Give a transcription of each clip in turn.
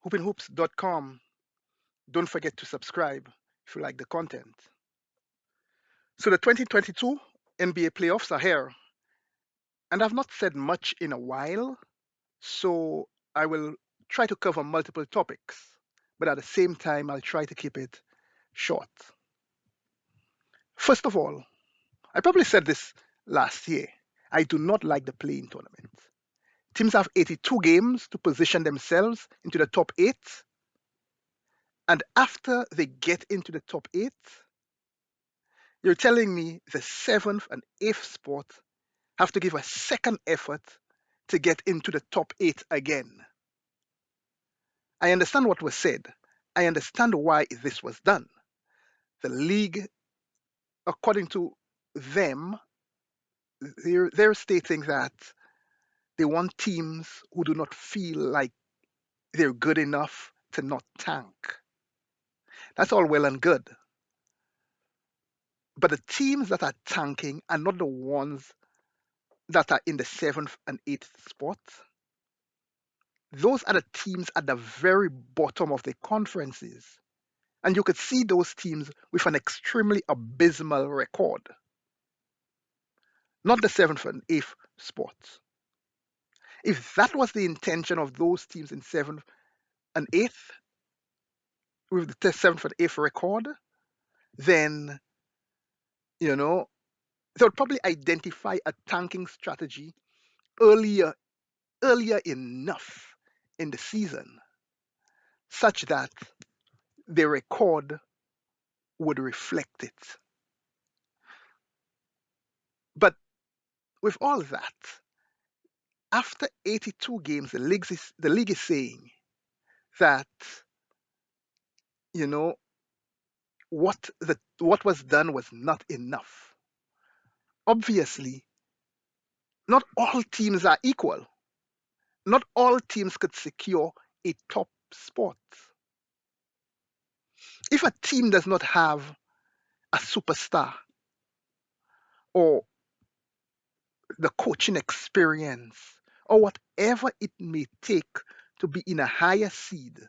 hoopinhoops.com. Don't forget to subscribe if you like the content. So the 2022 NBA playoffs are here, and I've not said much in a while, so I will try to cover multiple topics, but at the same time, I'll try to keep it short. First of all, I probably said this last year. I do not like the play-in tournament. Teams have 82 games to position themselves into the top eight, and after they get into the top eight, you're telling me the seventh and eighth spot have to give a second effort to get into the top eight again. I understand what was said. I understand why this was done. The league, according to them, they're stating that they want teams who do not feel like they're good enough to not tank. That's all well and good. But the teams that are tanking are not the ones that are in the seventh and eighth spot. Those are the teams at the very bottom of the conferences. And you could see those teams with an extremely abysmal record, not the seventh and eighth spots. If that was the intention of those teams in seventh and eighth, with the seventh and eighth record, then, you know, they would probably identify a tanking strategy earlier, earlier enough in the season, such that their record would reflect it. But with all that, after 82 games, the league is saying that you know what was done was not enough. Obviously, not all teams are equal. Not all teams could secure a top spot. If a team does not have a superstar or the coaching experience or whatever it may take to be in a higher seed,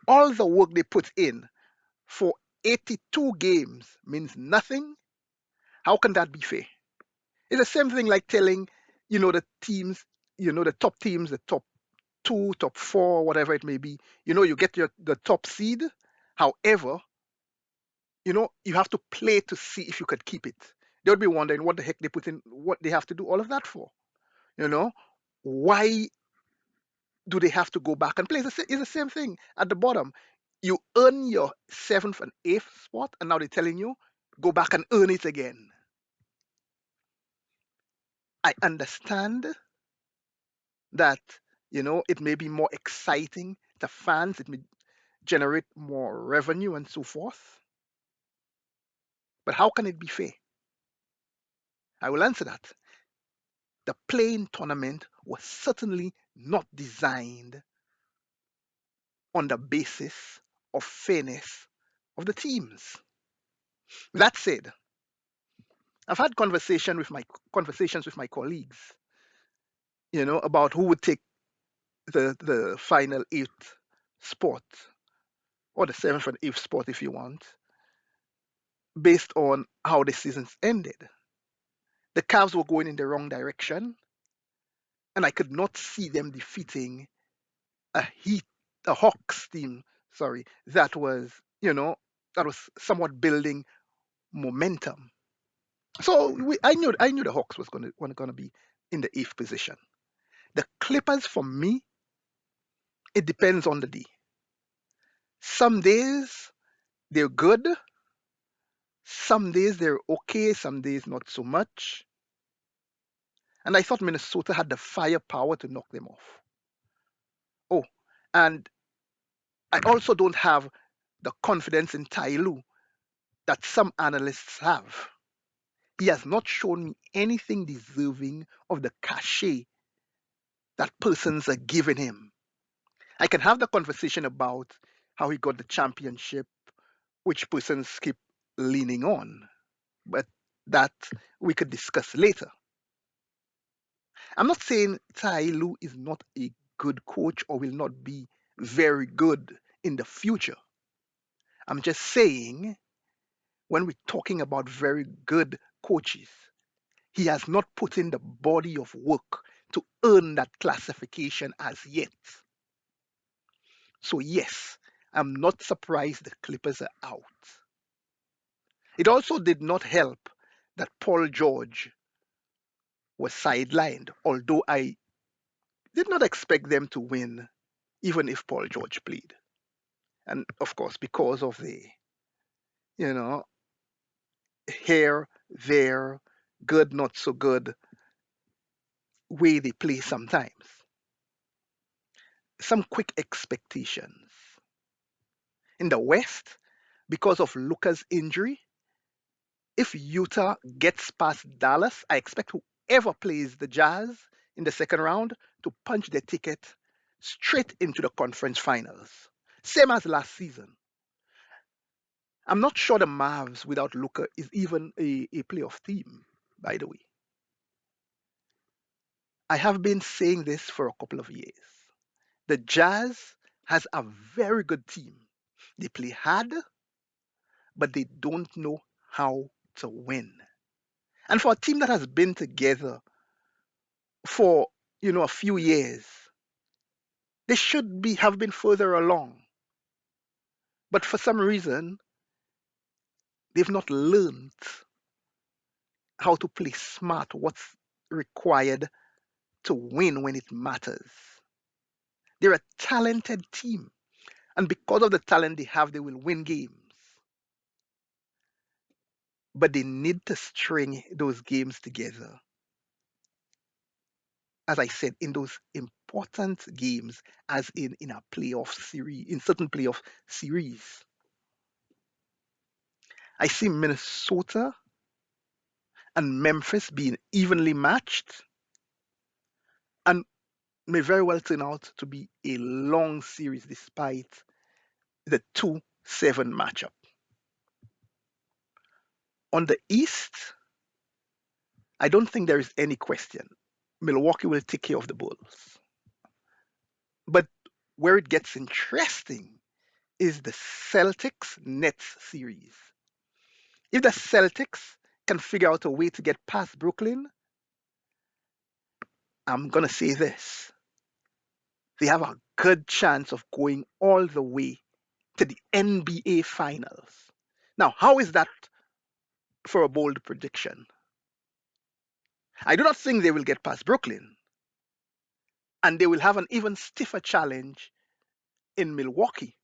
all the work they put in for 82 games means nothing. How can that be fair? It's the same thing like telling, the teams, the top teams, the top two, top four, whatever it may be, you get the top seed. However, you have to play to see if you could keep it. They would be wondering what the heck they put in, what they have to do all of that for. You know, why do they have to go back and play? It's the same thing at the bottom. You earn your seventh and eighth spot, and now they're telling you go back and earn it again. I understand that it may be more exciting to fans, it may generate more revenue and so forth, but how can it be fair? I will answer that. The playing tournament was certainly not designed on the basis of fairness of the teams. That said, I've had conversations with my colleagues, about who would take the final eighth spot or the seventh and eighth spot if you want, based on how the seasons ended. The Cavs were going in the wrong direction, and I could not see them defeating a Heat, a Hawks team, sorry, that was somewhat building momentum. So I knew the Hawks was going to be in the eighth position. The Clippers, for me, it depends on the day. Some days they're good, some days they're okay, some days not so much. And I thought Minnesota had the firepower to knock them off. Oh, and I also don't have the confidence in Ty Lue that some analysts have. He has not shown me anything deserving of the cachet that persons are giving him. I can have the conversation about how he got the championship, which persons keep leaning on, but that we could discuss later. I'm not saying Tai Lu is not a good coach or will not be very good in the future. I'm just saying, when we're talking about very good coaches, he has not put in the body of work to earn that classification as yet. So, yes, I'm not surprised the Clippers are out. It also did not help that Paul George was sidelined, although I did not expect them to win, even if Paul George played. And of course, because of the, you know, here, there, good, not so good way they play sometimes. Some quick expectations. In the West, because of Luka's injury, if Utah gets past Dallas, I expect whoever plays the Jazz in the second round to punch their ticket straight into the conference finals. Same as last season. I'm not sure the Mavs without Luka is even a playoff team, by the way. I have been saying this for a couple of years. The Jazz has a very good team. They play hard, but they don't know how to win. And for a team that has been together for a few years, they should be have been further along. But for some reason, they've not learned how to play smart, what's required to win when it matters. They're a talented team. And because of the talent they have, they will win games. But they need to string those games together. As I said, in those important games, as in a playoff series, in certain playoff series. I see Minnesota and Memphis being evenly matched and may very well turn out to be a long series despite the 2-7 matchup. On the East, I don't think there is any question. Milwaukee will take care of the Bulls. But where it gets interesting is the Celtics Nets series. If the Celtics can figure out a way to get past Brooklyn, I'm going to say this. They have a good chance of going all the way to the NBA Finals. Now, how is that for a bold prediction? I do not think they will get past Brooklyn, and they will have an even stiffer challenge in Milwaukee.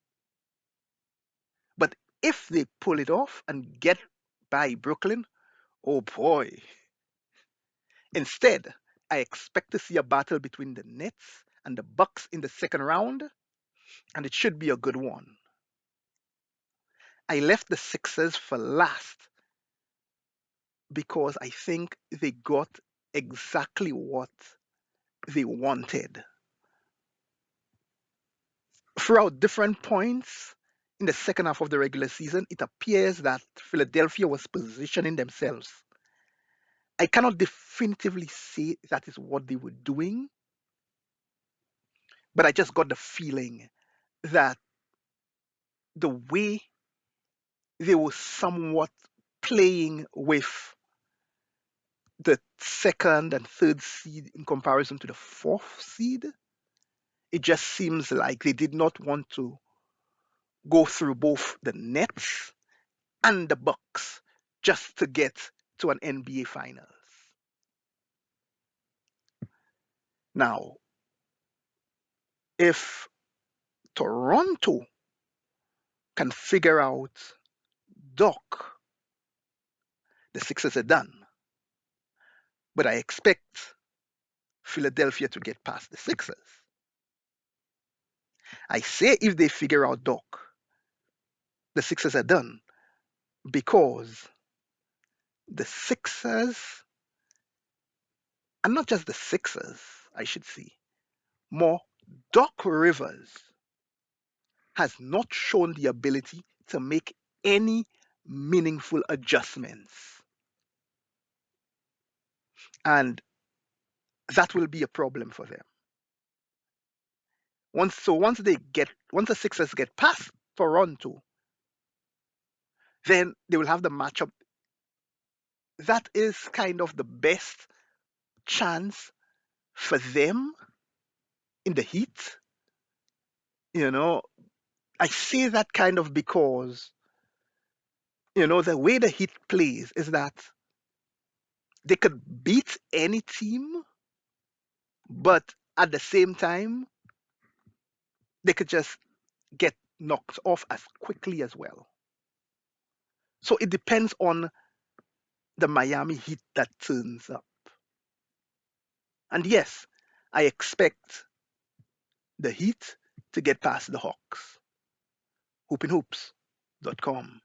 But if they pull it off and get by Brooklyn, oh boy. Instead, I expect to see a battle between the Nets and the Bucks in the second round, and it should be a good one. I left the Sixers for last because I think they got exactly what they wanted. Throughout different points in the second half of the regular season, it appears that Philadelphia was positioning themselves. I cannot definitively say that is what they were doing, but I just got the feeling that the way they were somewhat playing with the second and third seed in comparison to the fourth seed, it just seems like they did not want to go through both the Nets and the Bucks just to get to an NBA Finals. Now, if Toronto can figure out Doc, the Sixers are done. But I expect Philadelphia to get past the Sixers. I say if they figure out Doc, the Sixers are done because the Sixers, and not just the Sixers, I should say, more Doc Rivers has not shown the ability to make any meaningful adjustments. And that will be a problem for them. Once the Sixers get past Toronto, then they will have the matchup. That is kind of the best chance for them in the Heat. You know, I say that kind of because, the way the Heat plays is that they could beat any team, but at the same time, they could just get knocked off as quickly as well. So it depends on the Miami Heat that turns up. And yes, I expect the Heat to get past the Hawks. Hoopinhoops.com.